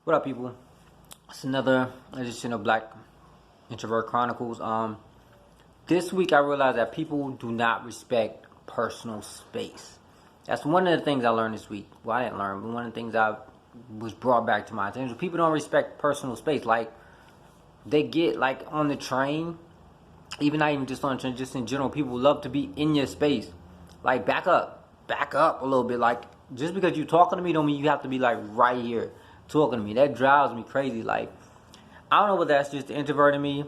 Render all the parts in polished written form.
What up, people? It's another edition of Black Introvert Chronicles. This week I realized that people do not respect personal space. That's one of the things I learned this week. Well, I didn't learn, but one of the things I was brought back to my attention. People don't respect personal space. Like, they get, like, on the train, not even just on the train, just in general, people love to be in your space. Like, back up a little bit. Like, just because you're talking to me don't mean you have to be, like, right here talking to me. That drives me crazy. Like, I don't know whether that's just the introvert in me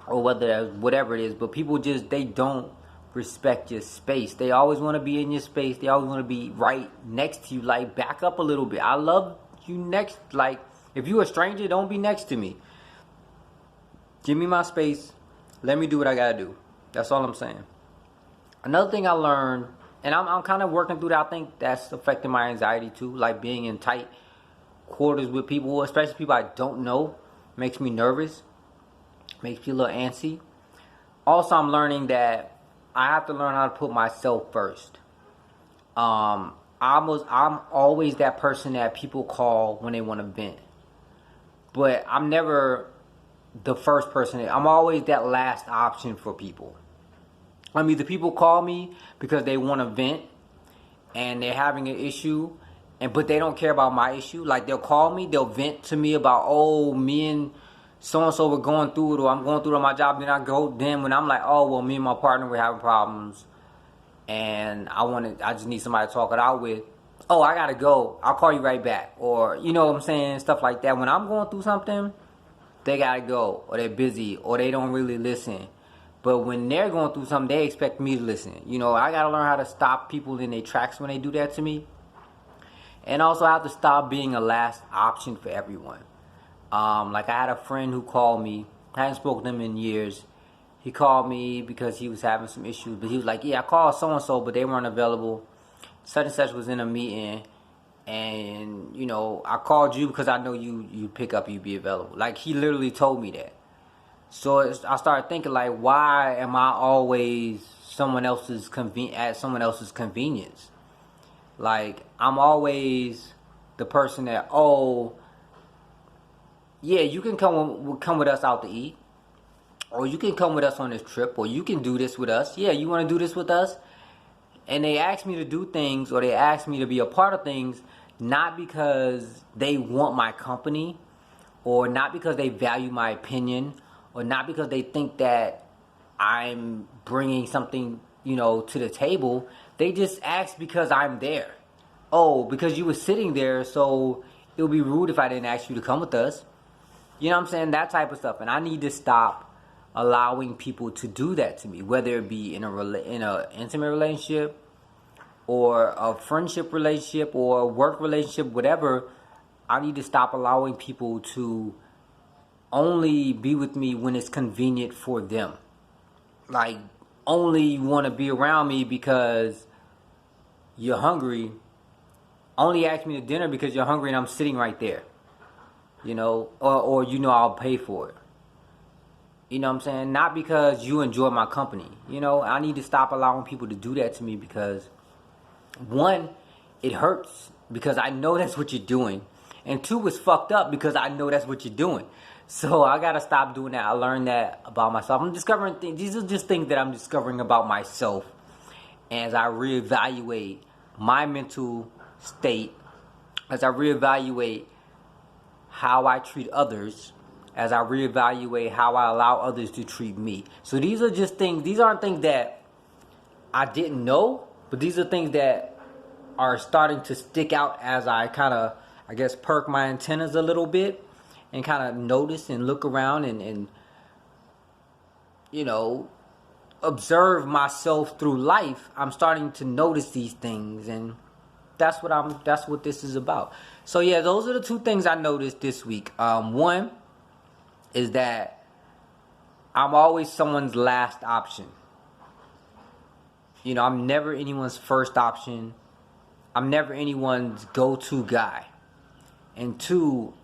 or whether that's whatever it is, but people just, they don't respect your space. They always want to be in your space. They always want to be right next to you. Like, back up a little bit. I love you next. Like, if you're a stranger, don't be next to me. Give me my space. Let me do what I gotta do. That's all I'm saying. Another thing I learned, and I'm kind of working through that. I think that's affecting my anxiety too. Like, being in tight quarters with people, especially people I don't know, makes me nervous, makes me a little antsy. Also, I'm learning that I have to learn how to put myself first. I'm always that person that people call when they want to vent, but I'm never the first person. I'm always that last option for people. I mean, the people call me because they want to vent and they're having an issue, but they don't care about my issue. Like, they'll call me, they'll vent to me about, oh, me and so-and-so were going through it, or I'm going through it on my job. Then when I'm like, oh, well, me and my partner were having problems, and I just need somebody to talk it out with. Oh, I gotta go. I'll call you right back. Or, you know what I'm saying? Stuff like that. When I'm going through something, they gotta go, or they're busy, or they don't really listen. But when they're going through something, they expect me to listen. You know, I gotta learn how to stop people in their tracks when they do that to me. And also, I have to stop being a last option for everyone. Like, I had a friend who called me. I hadn't spoken to him in years. He called me because he was having some issues. But he was like, yeah, I called so-and-so, but they weren't available. Such and such was in a meeting. And, you know, I called you because I know you pick up, you be available. Like, he literally told me that. So I started thinking, like, why am I always at someone else's convenience? Like, I'm always the person that, oh, yeah, you can come with us out to eat, or you can come with us on this trip, or you can do this with us. Yeah, you want to do this with us? And they ask me to do things, or they ask me to be a part of things, not because they want my company, or not because they value my opinion, or not because they think that I'm bringing something, you know, to the table. They just ask because I'm there. Oh, because you were sitting there, so it would be rude if I didn't ask you to come with us. You know what I'm saying? That type of stuff. And I need to stop allowing people to do that to me, whether it be in a intimate relationship, or a friendship relationship, or a work relationship, whatever. I need to stop allowing people to only be with me when it's convenient for them. Like, only want to be around me because you're hungry. Only ask me to dinner because you're hungry and I'm sitting right there. You know, or you know I'll pay for it. You know what I'm saying? Not because you enjoy my company. You know, I need to stop allowing people to do that to me because, one, it hurts because I know that's what you're doing. And two, it's fucked up because I know that's what you're doing. So I gotta stop doing that. I learned that about myself. I'm discovering things. These are just things that I'm discovering about myself as I reevaluate my mental state, as I reevaluate how I treat others, as I reevaluate how I allow others to treat me. So these are just things. These aren't things that I didn't know, but these are things that are starting to stick out as I kind of, I guess, perk my antennas a little bit and kind of notice and look around and you know, observe myself through life. I'm starting to notice these things, and that's what this is about. So yeah, those are the two things I noticed this week. One is that I'm always someone's last option. You know, I'm never anyone's first option. I'm never anyone's go-to guy. And two,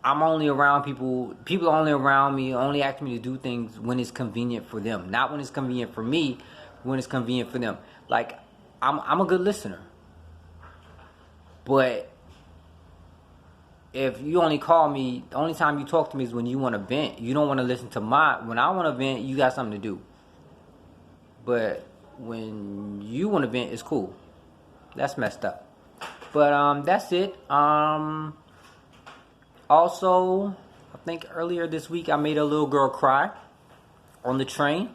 I'm only around people are only around me, only ask me to do things when it's convenient for them. Not when it's convenient for me, when it's convenient for them. Like, I'm a good listener. But if you only call me, the only time you talk to me is when you want to vent. You don't want to listen to when I want to vent, you got something to do. But when you want to vent, it's cool. That's messed up. But that's it. Also, I think earlier this week I made a little girl cry on the train.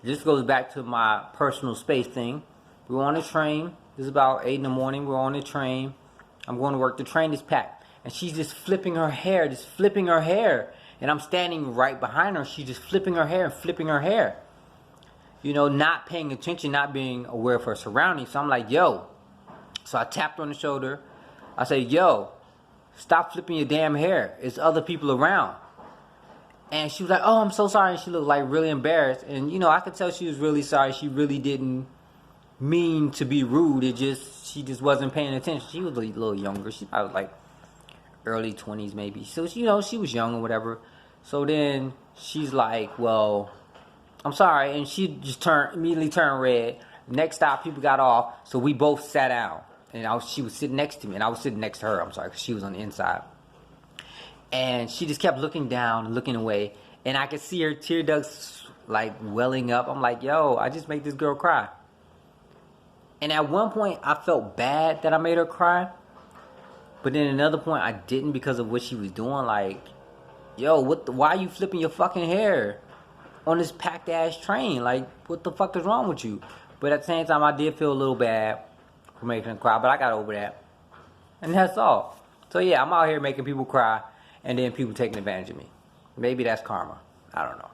This goes back to my personal space thing. We were on the train. This is about 8 in the morning. We're on the train. I'm going to work. The train is packed. And she's just flipping her hair. And I'm standing right behind her. She's just flipping her hair and flipping her hair. You know, not paying attention, not being aware of her surroundings. So I'm like, yo. So I tapped her on the shoulder. I said, yo, stop flipping your damn hair. It's other people around. And she was like, oh, I'm so sorry. And she looked like really embarrassed. And, you know, I could tell she was really sorry. She really didn't mean to be rude. She just wasn't paying attention. She was a little younger. I was like early 20s maybe. So, you know, she was young or whatever. So then she's like, well, I'm sorry. And she just immediately turned red. Next stop, people got off. So we both sat down. And she was sitting next to me. And I was sitting next to her. I'm sorry, because she was on the inside. And she just kept looking down and looking away. And I could see her tear ducts like welling up. I'm like, yo, I just made this girl cry. And at one point, I felt bad that I made her cry. But then another point, I didn't because of what she was doing. Like, yo, why are you flipping your fucking hair on this packed ass train? Like, what the fuck is wrong with you? But at the same time, I did feel a little bad for making her cry. But I got over that. And that's all. So yeah, I'm out here making people cry. And then people taking advantage of me. Maybe that's karma. I don't know.